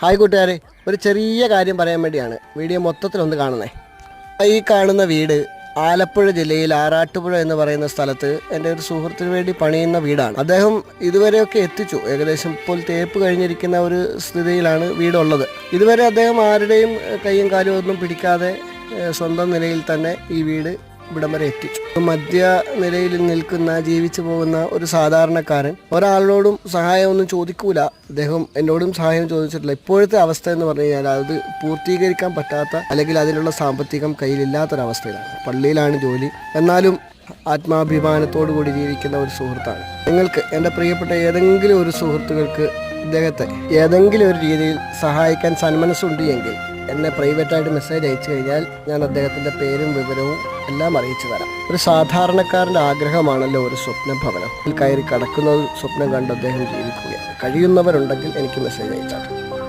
Hi കൂട്ടുകാരെ, ഒരു ചെറിയ കാര്യം പറയാൻ വേണ്ടിയാണ് വീഡിയോ മൊത്തത്തിലൊന്ന് കാണുന്നത്. ഈ കാണുന്ന വീട് ആലപ്പുഴ ജില്ലയിൽ ആറാട്ടുപുഴ എന്ന് പറയുന്ന സ്ഥലത്ത് എൻ്റെ ഒരു സുഹൃത്തിന് വേണ്ടി പണിയുന്ന വീടാണ്. അദ്ദേഹം ഇതുവരെയൊക്കെ എത്തിച്ചു. ഏകദേശം ഇപ്പോൾ തേപ്പ് കഴിഞ്ഞിരിക്കുന്ന ഒരു സ്ഥിതിയിലാണ് വീടുള്ളത്. ഇതുവരെ അദ്ദേഹം ആരുടെയും കൈയും കാലും ഒന്നും പിടിക്കാതെ സ്വന്തം നിലയിൽ തന്നെ ഈ വീട് ഇവിടം വരെ എത്തിച്ചു. മധ്യ നിലയിൽ നിൽക്കുന്ന ജീവിച്ചു പോകുന്ന ഒരു സാധാരണക്കാരൻ ഒരാളോടും സഹായമൊന്നും ചോദിക്കൂല. അദ്ദേഹം എന്നോടും സഹായം ചോദിച്ചിട്ടില്ല. ഇപ്പോഴത്തെ അവസ്ഥ എന്ന് പറഞ്ഞു കഴിഞ്ഞാൽ അത് പൂർത്തീകരിക്കാൻ പറ്റാത്ത അല്ലെങ്കിൽ അതിനുള്ള സാമ്പത്തികം കയ്യിലില്ലാത്തൊരവസ്ഥയിലാണ്. പള്ളിയിലാണ് ജോലി, എന്നാലും ആത്മാഭിമാനത്തോടു കൂടി ജീവിക്കുന്ന ഒരു സുഹൃത്താണ്. നിങ്ങൾക്ക് എൻ്റെ പ്രിയപ്പെട്ട ഏതെങ്കിലും ഒരു സുഹൃത്തുക്കൾക്ക് ഇദ്ദേഹത്തെ ഏതെങ്കിലും ഒരു രീതിയിൽ സഹായിക്കാൻ സന്മനസ്സുണ്ട് എങ്കിൽ എന്നെ പ്രൈവറ്റായിട്ട് മെസ്സേജ് അയച്ചു കഴിഞ്ഞാൽ ഞാൻ അദ്ദേഹത്തിൻ്റെ പേരും വിവരവും എല്ലാം അറിയിച്ചു തരാം. ഒരു സാധാരണക്കാരൻ്റെ ആഗ്രഹമാണല്ലോ ഒരു സ്വപ്ന ഭവനം. കയറി കടക്കുന്ന സ്വപ്നം കണ്ട് അദ്ദേഹം ജീവിക്കുകയാണ്. കഴിയുന്നവരുണ്ടെങ്കിൽ എനിക്ക് മെസ്സേജ് അയച്ചാൽ